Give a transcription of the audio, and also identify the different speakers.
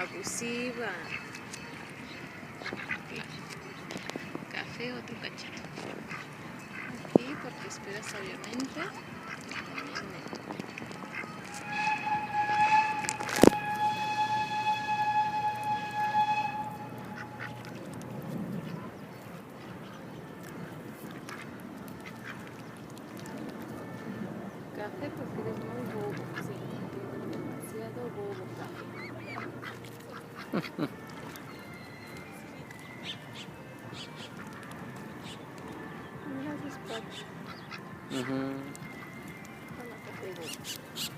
Speaker 1: abusiva. Aquí. Café, otro cachito. Aquí, porque esperas obviamente. Café porque eres muy bobo, sí, eres demasiado bobo, café. Mira sus patas. Hola, café bobo.